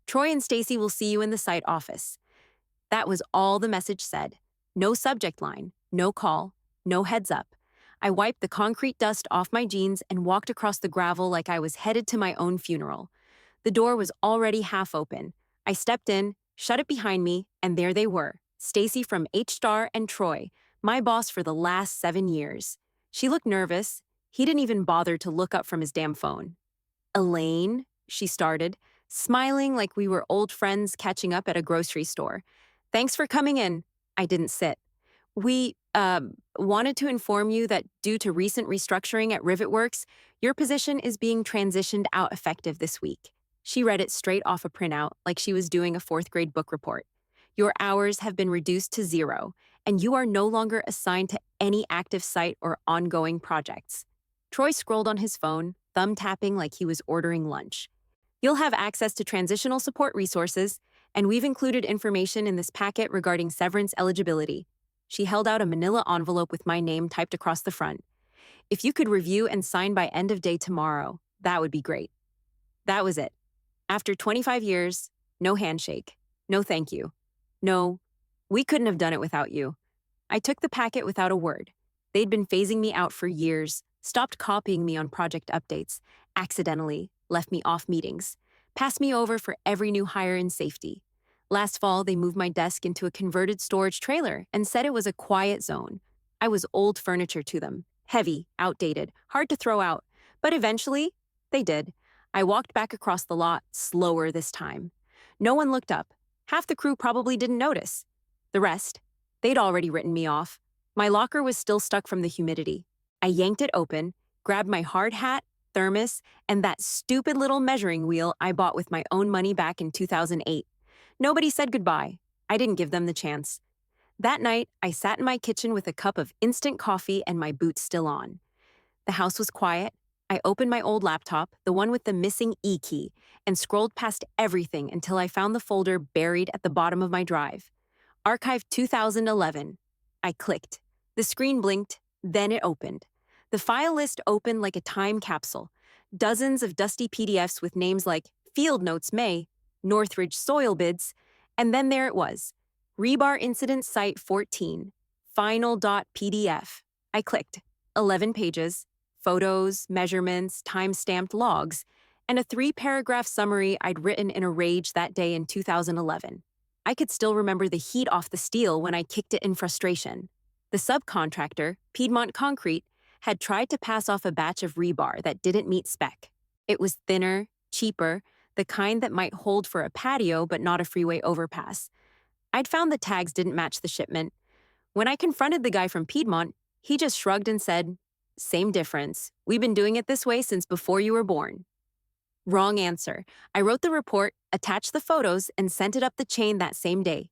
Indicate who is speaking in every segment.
Speaker 1: Troy and Stacy will see you in the site office. That was all the message said. No subject line, no call, no heads up. I wiped the concrete dust off my jeans and walked across the gravel like I was headed to my own funeral. The door was already half open. I stepped in, shut it behind me, and there they were, Stacy from H-Star and Troy, my boss for the last 7 years. She looked nervous. He didn't even bother to look up from his damn phone. Elaine, she started, smiling like we were old friends catching up at a grocery store. Thanks for coming in. I didn't sit. We, wanted to inform you that due to recent restructuring at Rivetworks, your position is being transitioned out effective this week. She read it straight off a printout like she was doing a 4th grade book report. Your hours have been reduced to 0, and you are no longer assigned to any active site or ongoing projects. Troy scrolled on his phone, thumb tapping like he was ordering lunch. You'll have access to transitional support resources, and we've included information in this packet regarding severance eligibility. She held out a manila envelope with my name typed across the front. If you could review and sign by end of day tomorrow, that would be great. That was it. After 25 years, no handshake, no thank you. No, we couldn't have done it without you. I took the packet without a word. They'd been phasing me out for years, stopped copying me on project updates, accidentally left me off meetings, passed me over for every new hire in safety. Last fall, they moved my desk into a converted storage trailer and said it was a quiet zone. I was old furniture to them, heavy, outdated, hard to throw out. But eventually, they did. I walked back across the lot, slower this time. No one looked up. Half the crew probably didn't notice. The rest, they'd already written me off. My locker was still stuck from the humidity. I yanked it open, grabbed my hard hat, thermos, and that stupid little measuring wheel I bought with my own money back in 2008. Nobody said goodbye. I didn't give them the chance. That night, I sat in my kitchen with a cup of instant coffee and my boots still on. The house was quiet. I opened my old laptop, the one with the missing E key, and scrolled past everything until I found the folder buried at the bottom of my drive. Archive 2011. I clicked. The screen blinked, then it opened. The file list opened like a time capsule. Dozens of dusty PDFs with names like Field Notes May, Northridge Soil Bids, and then there it was. Rebar Incident Site 14. Final.pdf. I clicked. 11 pages. Photos, measurements, time-stamped logs, and a 3-paragraph summary I'd written in a rage that day in 2011. I could still remember the heat off the steel when I kicked it in frustration. The subcontractor, Piedmont Concrete, had tried to pass off a batch of rebar that didn't meet spec. It was thinner, cheaper, the kind that might hold for a patio but not a freeway overpass. I'd found the tags didn't match the shipment. When I confronted the guy from Piedmont, he just shrugged and said, "Same difference. We've been doing it this way since before you were born." Wrong answer. I wrote the report, attached the photos, and sent it up the chain that same day.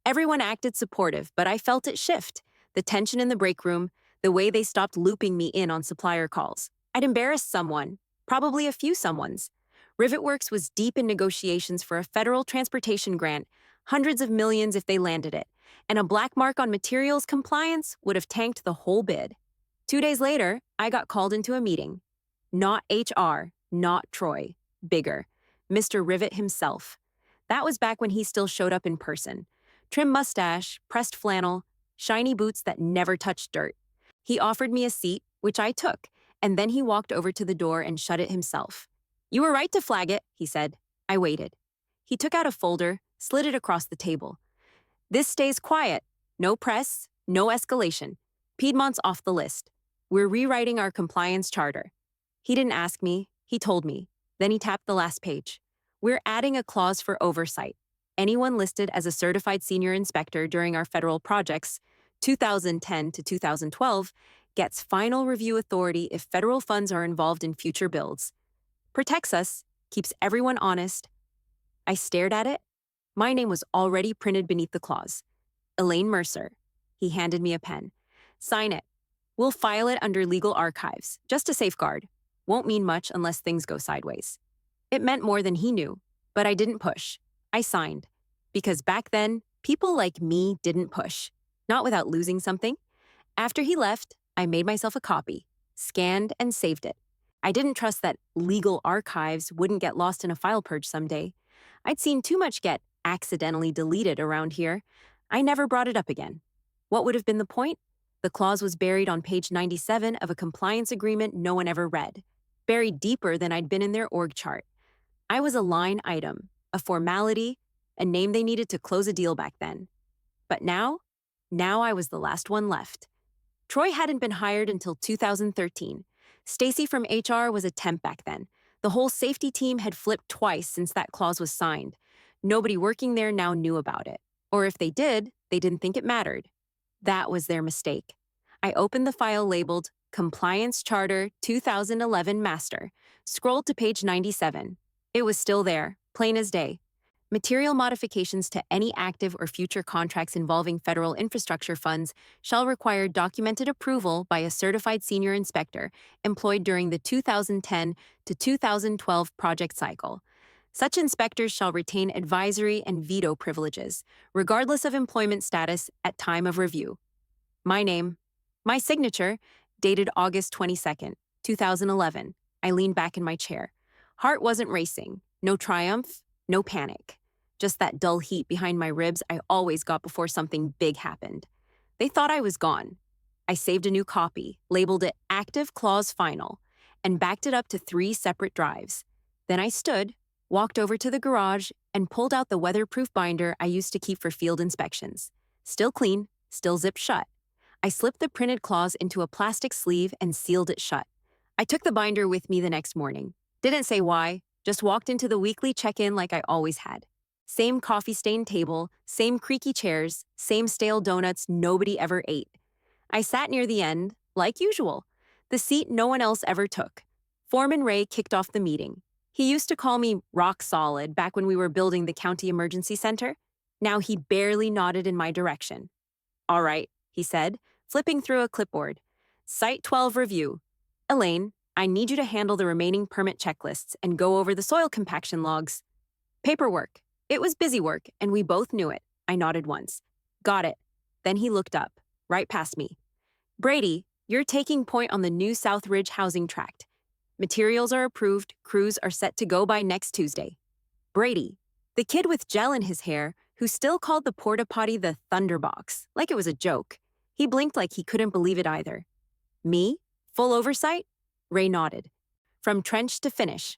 Speaker 1: Everyone acted supportive, but I felt it shift. The tension in the break room, the way they stopped looping me in on supplier calls. I'd embarrassed someone, probably a few someones. Rivetworks was deep in negotiations for a federal transportation grant, hundreds of millions if they landed it, and a black mark on materials compliance would have tanked the whole bid. 2 days later, I got called into a meeting. Not HR, not Troy. Bigger. Mr. Rivet himself. That was back when he still showed up in person. Trim mustache, pressed flannel, shiny boots that never touched dirt. He offered me a seat, which I took, and then he walked over to the door and shut it himself. "You were right to flag it," he said. I waited. He took out a folder, slid it across the table. "This stays quiet. No press, no escalation. Piedmont's off the list. We're rewriting our compliance charter." He didn't ask me, he told me. Then he tapped the last page. "We're adding a clause for oversight. Anyone listed as a certified senior inspector during our federal projects, 2010 to 2012, gets final review authority if federal funds are involved in future builds. Protects us, keeps everyone honest." I stared at it. My name was already printed beneath the clause. Elaine Mercer. He handed me a pen. "Sign it. We'll file it under legal archives, just a safeguard. Won't mean much unless things go sideways." It meant more than he knew, but I didn't push. I signed. Because back then, people like me didn't push. Not without losing something. After he left, I made myself a copy, scanned and saved it. I didn't trust that legal archives wouldn't get lost in a file purge someday. I'd seen too much get accidentally deleted around here. I never brought it up again. What would have been the point? The clause was buried on page 97 of a compliance agreement no one ever read, buried deeper than I'd been in their org chart. I was a line item, a formality, a name they needed to close a deal back then. But now I was the last one left. Troy hadn't been hired until 2013. Stacy from HR was a temp back then. The whole safety team had flipped twice since that clause was signed. Nobody working there now knew about it. Or if they did, they didn't think it mattered. That was their mistake. I opened the file labeled Compliance Charter 2011 Master, scrolled to page 97. It was still there, plain as day. Material modifications to any active or future contracts involving federal infrastructure funds shall require documented approval by a certified senior inspector employed during the 2010 to 2012 project cycle. Such inspectors shall retain advisory and veto privileges, regardless of employment status at time of review. My name, my signature, dated August 22nd, 2011. I leaned back in my chair. Heart wasn't racing. No triumph, no panic. Just that dull heat behind my ribs I always got before something big happened. They thought I was gone. I saved a new copy, labeled it Active Clause Final, and backed it up to 3 separate drives. Then I stood, walked over to the garage, and pulled out the weatherproof binder I used to keep for field inspections. Still clean, still zipped shut. I slipped the printed clause into a plastic sleeve and sealed it shut. I took the binder with me the next morning. Didn't say why, just walked into the weekly check-in like I always had. Same coffee-stained table, same creaky chairs, same stale donuts nobody ever ate. I sat near the end, like usual, the seat no one else ever took. Foreman Ray kicked off the meeting. He used to call me rock solid back when we were building the county emergency center. Now he barely nodded in my direction. All right, he said, flipping through a clipboard. Site 12 review. Elaine, I need you to handle the remaining permit checklists and go over the soil compaction logs. Paperwork. It was busy work, and we both knew it. I nodded once. Got it. Then he looked up, right past me. Brady, you're taking point on the new South Ridge housing tract. Materials are approved, crews are set to go by next Tuesday. Brady, the kid with gel in his hair, who still called the porta potty the Thunderbox, like it was a joke. He blinked like he couldn't believe it either. Me? Full oversight? Ray nodded. From trench to finish.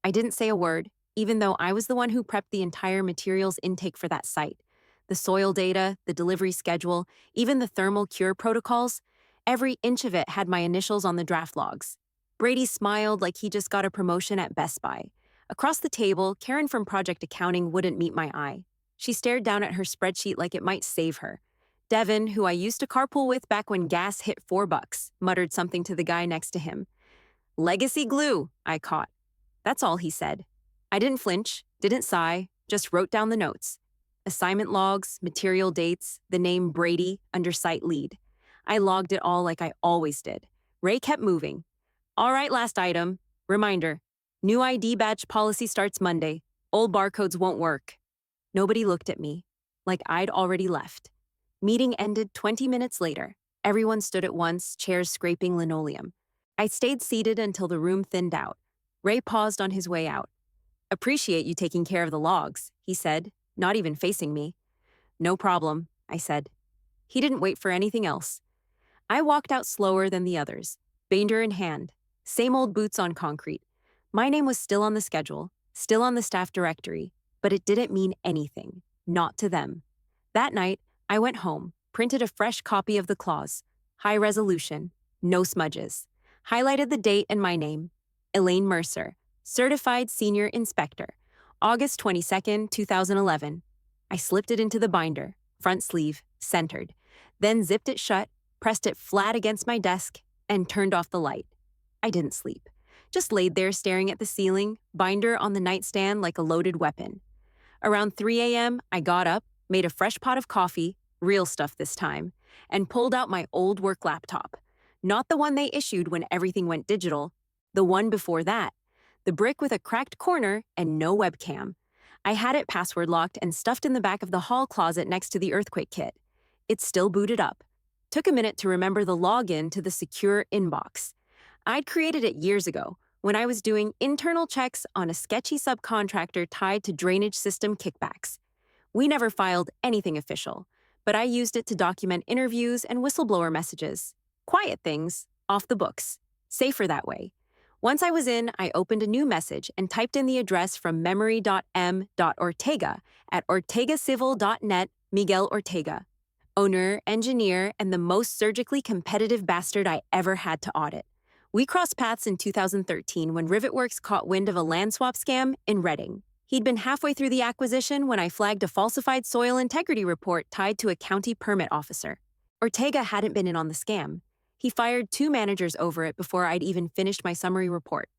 Speaker 1: I didn't say a word, even though I was the one who prepped the entire materials intake for that site. The soil data, the delivery schedule, even the thermal cure protocols, every inch of it had my initials on the draft logs. Brady smiled like he just got a promotion at Best Buy. Across the table, Karen from Project Accounting wouldn't meet my eye. She stared down at her spreadsheet like it might save her. Devin, who I used to carpool with back when gas hit $4, muttered something to the guy next to him. Legacy glue, I caught. That's all he said. I didn't flinch, didn't sigh, just wrote down the notes. Assignment logs, material dates, the name Brady under site lead. I logged it all like I always did. Ray kept moving. All right, last item. Reminder. New ID badge policy starts Monday. Old barcodes won't work. Nobody looked at me, like I'd already left. Meeting ended 20 minutes later. Everyone stood at once, chairs scraping linoleum. I stayed seated until the room thinned out. Ray paused on his way out. Appreciate you taking care of the logs, he said, not even facing me. No problem, I said. He didn't wait for anything else. I walked out slower than the others, binder in hand, same old boots on concrete. My name was still on the schedule, still on the staff directory, but it didn't mean anything, not to them. That night, I went home, printed a fresh copy of the clause, high resolution, no smudges, highlighted the date and my name, Elaine Mercer, Certified Senior Inspector, August 22nd, 2011. I slipped it into the binder, front sleeve, centered, then zipped it shut, pressed it flat against my desk, and turned off the light. I didn't sleep, just laid there staring at the ceiling, binder on the nightstand like a loaded weapon. Around 3 a.m., I got up, made a fresh pot of coffee, real stuff this time, and pulled out my old work laptop. Not the one they issued when everything went digital, the one before that. The brick with a cracked corner and no webcam. I had it password locked and stuffed in the back of the hall closet next to the earthquake kit. It's still booted up. Took a minute to remember the login to the secure inbox. I'd created it years ago, when I was doing internal checks on a sketchy subcontractor tied to drainage system kickbacks. We never filed anything official, but I used it to document interviews and whistleblower messages. Quiet things, off the books. Safer that way. Once I was in, I opened a new message and typed in the address from memory.m.ortega at ortegacivil.net, Miguel Ortega. Owner, engineer, and the most surgically competitive bastard I ever had to audit. We crossed paths in 2013 when RivetWorks caught wind of a land swap scam in Reading. He'd been halfway through the acquisition when I flagged a falsified soil integrity report tied to a county permit officer. Ortega hadn't been in on the scam. He fired 2 managers over it before I'd even finished my summary report.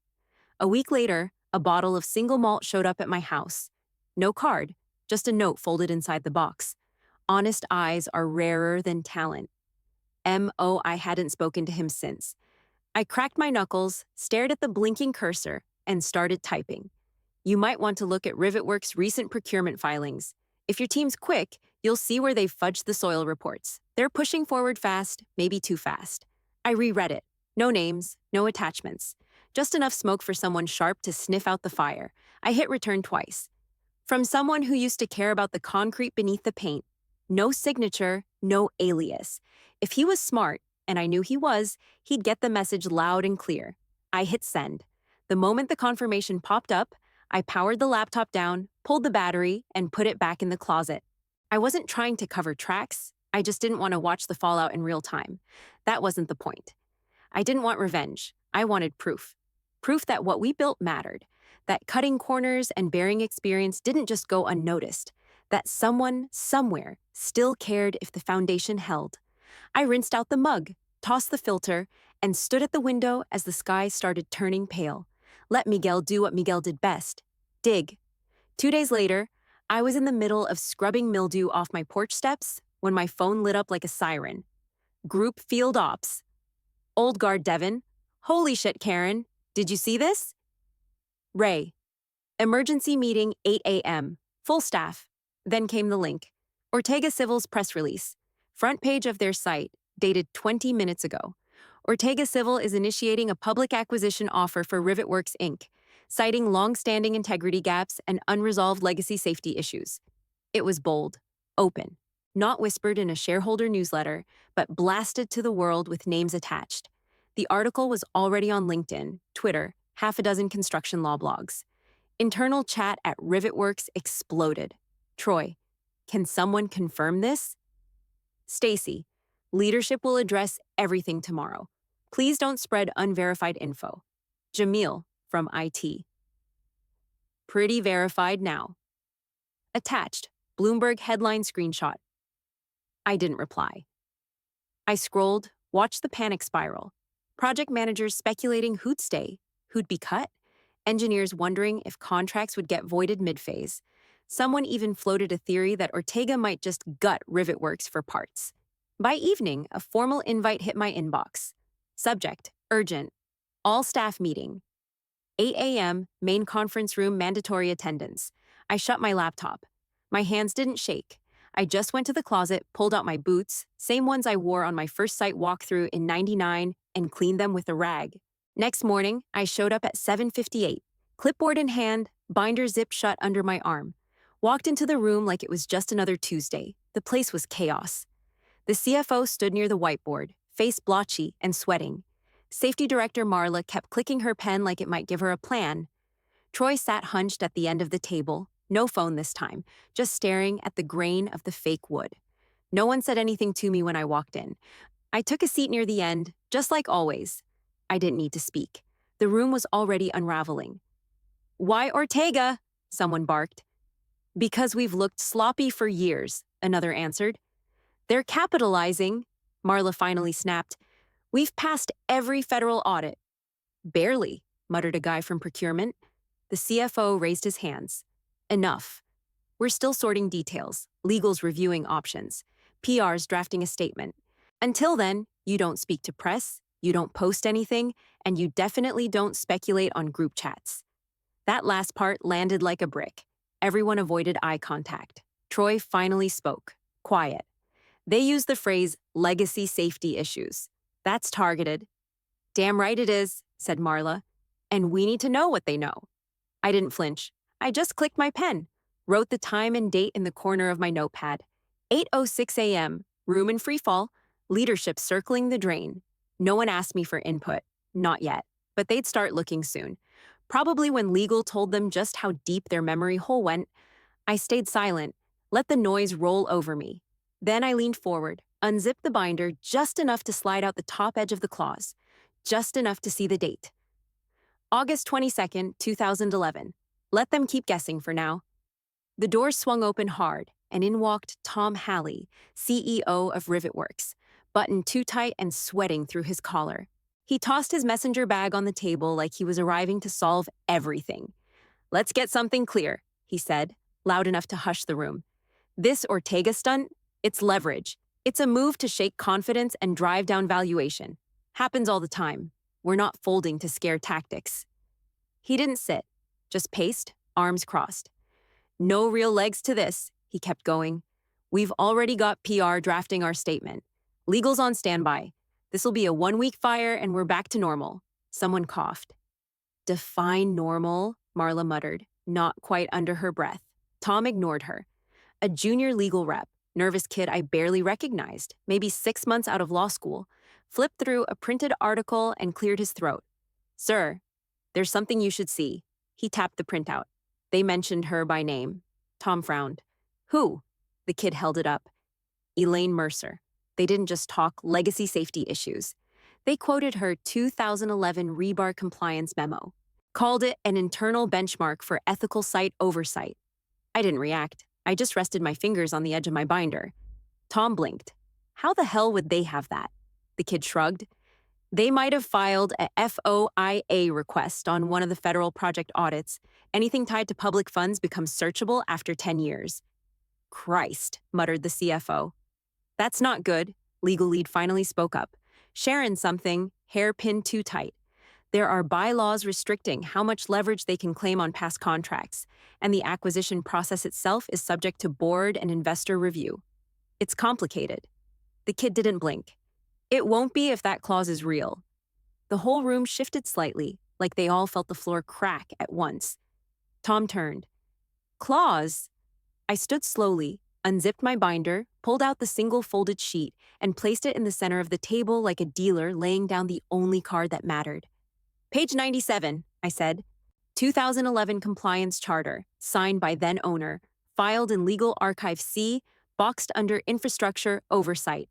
Speaker 1: A week later, a bottle of single malt showed up at my house. No card, just a note folded inside the box. Honest eyes are rarer than talent. I hadn't spoken to him since. I cracked my knuckles, stared at the blinking cursor, and started typing. You might want to look at RivetWorks' recent procurement filings. If your team's quick, you'll see where they've fudged the soil reports. They're pushing forward fast, maybe too fast. I reread it. No names, no attachments. Just enough smoke for someone sharp to sniff out the fire. I hit return twice. From someone who used to care about the concrete beneath the paint. No signature, no alias. If he was smart, and I knew he was, he'd get the message loud and clear. I hit send. The moment the confirmation popped up, I powered the laptop down, pulled the battery, and put it back in the closet. I wasn't trying to cover tracks. I just didn't want to watch the fallout in real time. That wasn't the point. I didn't want revenge. I wanted proof. Proof that what we built mattered. That cutting corners and bearing experience didn't just go unnoticed. That someone, somewhere, still cared if the foundation held. I rinsed out the mug, tossed the filter, and stood at the window as the sky started turning pale. Let Miguel do what Miguel did best. Dig. 2 days later, I was in the middle of scrubbing mildew off my porch steps when my phone lit up like a siren. Group Field Ops. Old Guard Devon. Holy shit, Karen. Did you see this? Ray. Emergency meeting 8 a.m. Full staff. Then came the link. Ortega Civil's press release. Front page of their site, dated 20 minutes ago. Ortega Civil is initiating a public acquisition offer for RivetWorks Inc., citing long-standing integrity gaps and unresolved legacy safety issues. It was bold, open, not whispered in a shareholder newsletter, but blasted to the world with names attached. The article was already on LinkedIn, Twitter, 6 construction law blogs. Internal chat at RivetWorks exploded. Troy, can someone confirm this? Stacy, leadership will address everything tomorrow. Please don't spread unverified info. Jamil, from IT. Pretty verified now. Attached, Bloomberg headline screenshot. I didn't reply. I scrolled, watched the panic spiral. Project managers speculating who'd stay, who'd be cut. Engineers wondering if contracts would get voided mid-phase. Someone even floated a theory that Ortega might just gut RivetWorks for parts. By evening, a formal invite hit my inbox. Subject, urgent. All staff meeting. 8 a.m., main conference room mandatory attendance. I shut my laptop. My hands didn't shake. I just went to the closet, pulled out my boots, same ones I wore on my first site walkthrough in '99, and cleaned them with a rag. Next morning, I showed up at 7:58, clipboard in hand, binder zipped shut under my arm. Walked into the room like it was just another Tuesday. The place was chaos. The CFO stood near the whiteboard, face blotchy and sweating. Safety Director Marla kept clicking her pen like it might give her a plan. Troy sat hunched at the end of the table, no phone this time, just staring at the grain of the fake wood. No one said anything to me when I walked in. I took a seat near the end, just like always. I didn't need to speak. The room was already unraveling. "Why Ortega?" someone barked. "Because we've looked sloppy for years," another answered. "They're capitalizing," Marla finally snapped. "We've passed every federal audit." "Barely," muttered a guy from procurement. The CFO raised his hands. "Enough. We're still sorting details, legals reviewing options, PRs drafting a statement. Until then, you don't speak to press, you don't post anything, and you definitely don't speculate on group chats." That last part landed like a brick. Everyone avoided eye contact. Troy finally spoke. Quiet. "They use the phrase legacy safety issues. That's targeted." "Damn right it is," said Marla. And we need to know what they know. I didn't flinch. I just clicked my pen, wrote the time and date in the corner of my notepad. 8:06 a.m., room in free fall, leadership circling the drain. No one asked me for input. Not yet. But they'd start looking soon. Probably when legal told them just how deep their memory hole went. I stayed silent, let the noise roll over me. Then I leaned forward, unzipped the binder just enough to slide out the top edge of the clause, just enough to see the date. August 22nd, 2011. Let them keep guessing for now. The door swung open hard, and in walked Tom Halley, CEO of Rivetworks, buttoned too tight and sweating through his collar. He tossed his messenger bag on the table like he was arriving to solve everything. "Let's get something clear," he said, loud enough to hush the room. "This Ortega stunt, it's leverage. It's a move to shake confidence and drive down valuation. Happens all the time. We're not folding to scare tactics." He didn't sit, just paced, arms crossed. "No real legs to this," he kept going. "We've already got PR drafting our statement. Legal's on standby. This'll be a 1-week fire and we're back to normal." Someone coughed. "Define normal," Marla muttered, not quite under her breath. Tom ignored her. A junior legal rep, nervous kid I barely recognized, maybe 6 months out of law school, flipped through a printed article and cleared his throat. "Sir, there's something you should see." He tapped the printout. They mentioned her by name. Tom frowned. "Who?" The kid held it up. "Elaine Mercer." They didn't just talk legacy safety issues. They quoted her 2011 rebar compliance memo, called it an internal benchmark for ethical site oversight. I didn't react. I just rested my fingers on the edge of my binder. Tom blinked. "How the hell would they have that?" The kid shrugged. "They might have filed a FOIA request on one of the federal project audits. Anything tied to public funds becomes searchable after 10 years. "Christ," muttered the CFO. "That's not good," legal lead finally spoke up. "Sharon something, hairpin too tight. There are bylaws restricting how much leverage they can claim on past contracts, and the acquisition process itself is subject to board and investor review. It's complicated." The kid didn't blink. "It won't be if that clause is real." The whole room shifted slightly, like they all felt the floor crack at once. Tom turned. "Clause?" I stood slowly, unzipped my binder, pulled out the single folded sheet, and placed it in the center of the table like a dealer laying down the only card that mattered. "Page 97, I said. 2011 Compliance Charter, signed by then owner, filed in Legal Archive C, boxed under Infrastructure Oversight.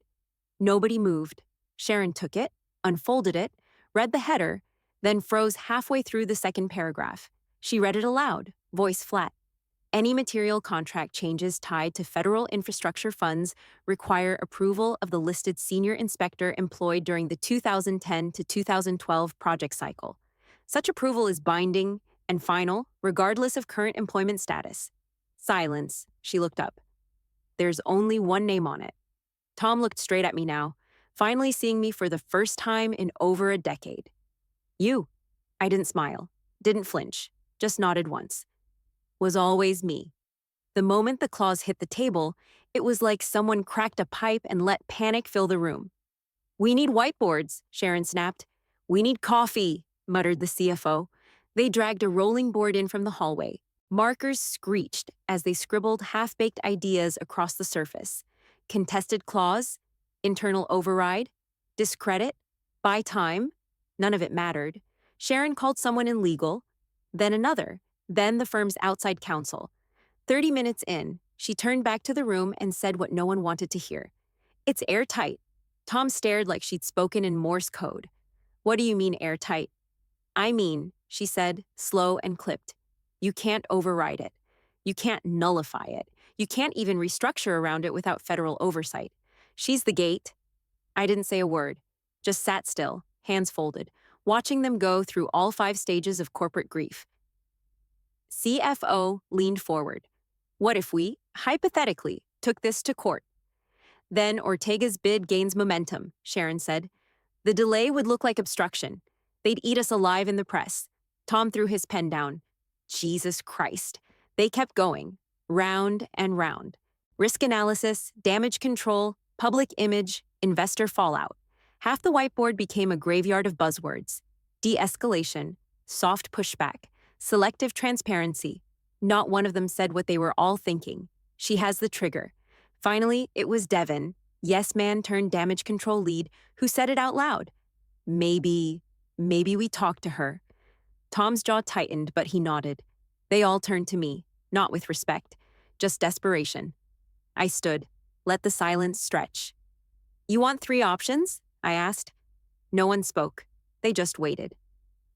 Speaker 1: Nobody moved. Sharon took it, unfolded it, read the header, then froze halfway through the second paragraph. She read it aloud, voice flat. "Any material contract changes tied to federal infrastructure funds require approval of the listed senior inspector employed during the 2010 to 2012 project cycle. Such approval is binding and final, regardless of current employment status." Silence. She looked up. "There's only one name on it." Tom looked straight at me now, finally seeing me for the first time in over a decade. "You." I didn't smile, didn't flinch, just nodded once. "Was always me." The moment the clause hit the table, it was like someone cracked a pipe and let panic fill the room. "We need whiteboards," Sharon snapped. "We need coffee," muttered the CFO. They dragged a rolling board in from the hallway. Markers screeched as they scribbled half-baked ideas across the surface. Contested clause, internal override, discredit, buy time. None of it mattered. Sharon called someone in legal, then another, then the firm's outside counsel. 30 minutes in, she turned back to the room and said what no one wanted to hear. "It's airtight." Tom stared like she'd spoken in Morse code. "What do you mean airtight?" "I mean," she said, slow and clipped, "you can't override it. You can't nullify it. You can't even restructure around it without federal oversight. She's the gate." I didn't say a word, just sat still, hands folded, watching them go through all 5 stages of corporate grief. CFO leaned forward. "What if we, hypothetically, took this to court?" "Then Ortega's bid gains momentum," Sharon said. "The delay would look like obstruction. They'd eat us alive in the press." Tom threw his pen down. Jesus Christ. They kept going, round and round. Risk analysis, damage control, public image, investor fallout. Half the whiteboard became a graveyard of buzzwords. De-escalation, soft pushback, selective transparency. Not one of them said what they were all thinking. She has the trigger. Finally, it was Devin, yes man turned damage control lead, who said it out loud. Maybe we talked to her. Tom's jaw tightened, but he nodded. They all turned to me, not with respect, just desperation. I stood, let the silence stretch. You want 3 options? I asked. No one spoke. They just waited.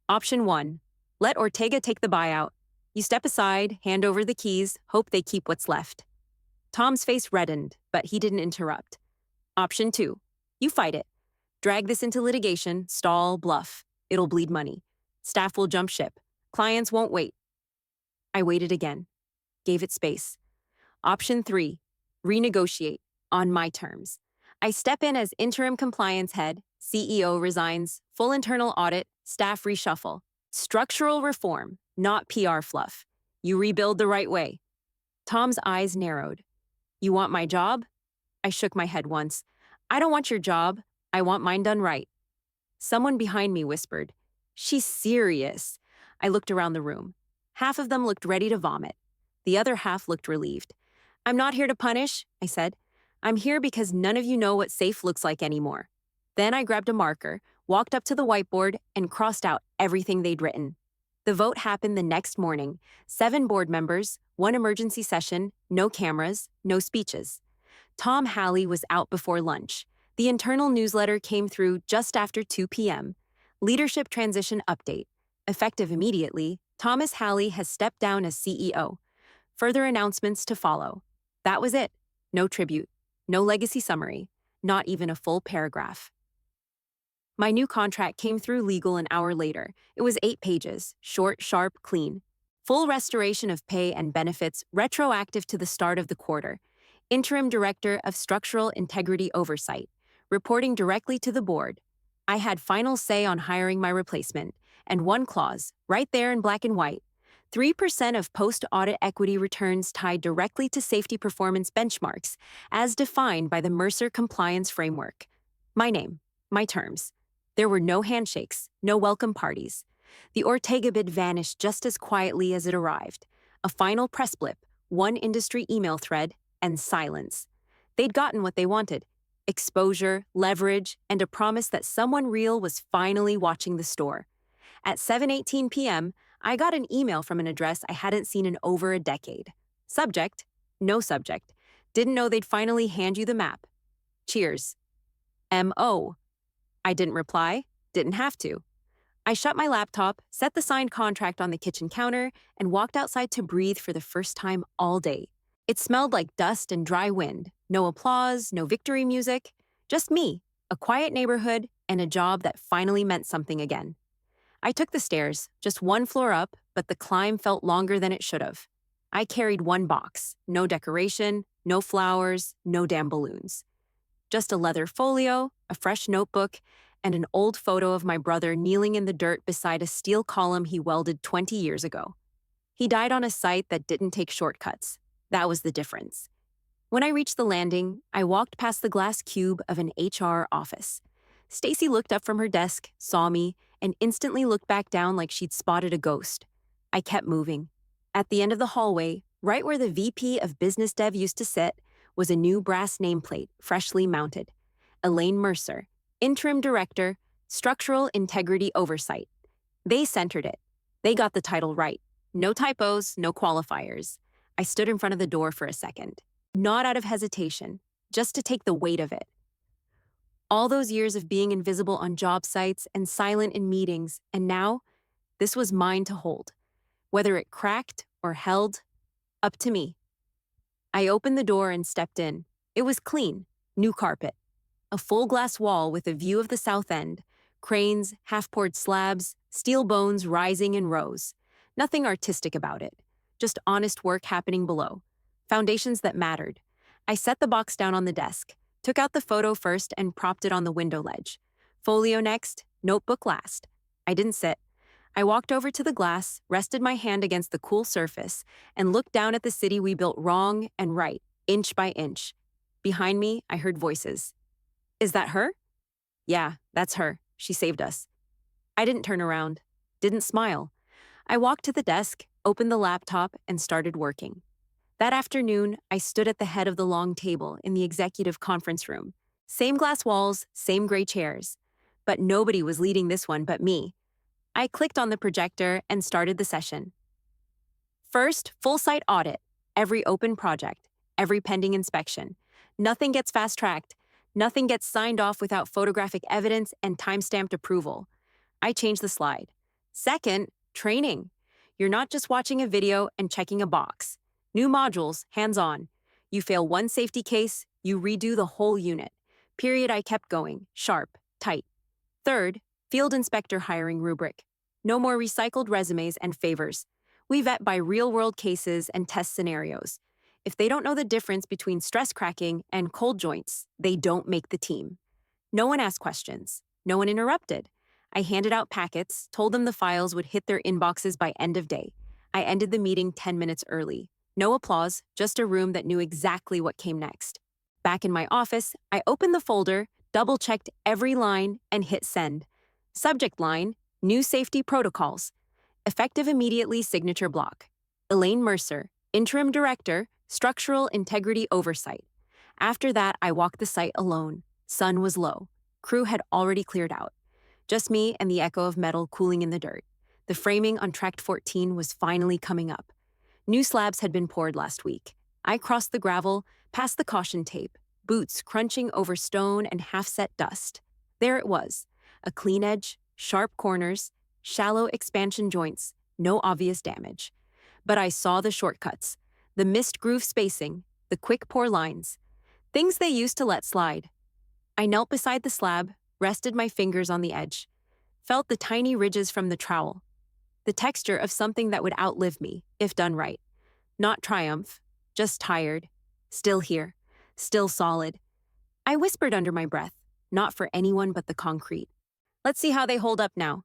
Speaker 1: Option 1. Let Ortega take the buyout. You step aside, hand over the keys, hope they keep what's left. Tom's face reddened, but he didn't interrupt. Option 2. You fight it. Drag this into litigation, stall, bluff. It'll bleed money. Staff will jump ship. Clients won't wait. I waited again. Gave it space. Option 3. Renegotiate. On my terms. I step in as interim compliance head, CEO resigns, full internal audit, staff reshuffle. Structural reform, not PR fluff. You rebuild the right way. Tom's eyes narrowed. You want my job? I shook my head once. I don't want your job. I want mine done right. Someone behind me whispered, She's serious. I looked around the room. Half of them looked ready to vomit. The other half looked relieved. I'm not here to punish, I said. I'm here because none of you know what safe looks like anymore. Then I grabbed a marker, walked up to the whiteboard, and crossed out everything they'd written. The vote happened the next morning. 7 board members, 1 emergency session, no cameras, no speeches. Tom Halley was out before lunch. The internal newsletter came through just after 2 p.m. Leadership transition update. Effective immediately, Thomas Halley has stepped down as CEO. Further announcements to follow. That was it. No tribute. No legacy summary. Not even a full paragraph. My new contract came through legal an hour later. It was 8 pages, short, sharp, clean. Full restoration of pay and benefits retroactive to the start of the quarter. Interim Director of Structural Integrity Oversight. Reporting directly to the board. I had final say on hiring my replacement, and one clause, right there in black and white. 3% of post-audit equity returns tied directly to safety performance benchmarks, as defined by the Mercer Compliance Framework. My name, my terms. There were no handshakes, no welcome parties. The Ortega bid vanished just as quietly as it arrived. A final press blip, 1 industry email thread, and silence. They'd gotten what they wanted. Exposure, leverage, and a promise that someone real was finally watching the store. At 7:18 p.m., I got an email from an address I hadn't seen in over a decade. Subject, no subject. Didn't know they'd finally hand you the map. Cheers. M.O. I didn't reply, didn't have to. I shut my laptop, set the signed contract on the kitchen counter, and walked outside to breathe for the first time all day. It smelled like dust and dry wind. No applause, no victory music. Just me, a quiet neighborhood, and a job that finally meant something again. I took the stairs, just 1 floor up, but the climb felt longer than it should have. I carried 1 box, no decoration, no flowers, no damn balloons. Just a leather folio, a fresh notebook, and an old photo of my brother kneeling in the dirt beside a steel column he welded 20 years ago. He died on a site that didn't take shortcuts. That was the difference. When I reached the landing, I walked past the glass cube of an HR office. Stacy looked up from her desk, saw me, and instantly looked back down like she'd spotted a ghost. I kept moving. At the end of the hallway, right where the VP of Business Dev used to sit, was a new brass nameplate, freshly mounted. Elaine Mercer, Interim Director, Structural Integrity Oversight. They centered it. They got the title right. No typos, no qualifiers. I stood in front of the door for a second. Not out of hesitation, just to take the weight of it. All those years of being invisible on job sites and silent in meetings, and now, this was mine to hold. Whether it cracked or held, up to me. I opened the door and stepped in. It was clean, new carpet. A full glass wall with a view of the south end, cranes, half-poured slabs, steel bones rising in rows. Nothing artistic about it, just honest work happening below. Foundations that mattered. I set the box down on the desk, took out the photo first and propped it on the window ledge. Folio next, notebook last. I didn't sit. I walked over to the glass, rested my hand against the cool surface, and looked down at the city we built wrong and right, inch by inch. Behind me, I heard voices. Is that her? Yeah, that's her. She saved us. I didn't turn around. didn't smile. I walked to the desk, opened the laptop, and started working. That afternoon, I stood at the head of the long table in the executive conference room. Same glass walls, same gray chairs. But nobody was leading this one but me. I clicked on the projector and started the session. First, full site audit. Every open project, every pending inspection. Nothing gets fast-tracked. Nothing gets signed off without photographic evidence and time-stamped approval. I changed the slide. Second, training. You're not just watching a video and checking a box. New modules, hands-on. You fail one safety case, you redo the whole unit. Period. I kept going, sharp, tight. Third, field inspector hiring rubric. No more recycled resumes and favors. We vet by real-world cases and test scenarios. If they don't know the difference between stress cracking and cold joints, they don't make the team. No one asked questions. No one interrupted. I handed out packets, told them the files would hit their inboxes by end of day. I ended the meeting 10 minutes early. No applause, just a room that knew exactly what came next. Back in my office, I opened the folder, double-checked every line, and hit send. Subject line, new safety protocols. Effective immediately signature block. Elaine Mercer, Interim Director, Structural Integrity Oversight. After that, I walked the site alone. Sun was low. Crew had already cleared out. Just me and the echo of metal cooling in the dirt. The framing on Tract 14 was finally coming up. New slabs had been poured last week. I crossed the gravel, past the caution tape, boots crunching over stone and half-set dust. There it was, a clean edge, sharp corners, shallow expansion joints, no obvious damage. But I saw the shortcuts, the missed groove spacing, the quick pour lines, things they used to let slide. I knelt beside the slab, rested my fingers on the edge, felt the tiny ridges from the trowel, the texture of something that would outlive me, if done right. Not triumph, just tired, still here, still solid. I whispered under my breath, not for anyone but the concrete. Let's see how they hold up now.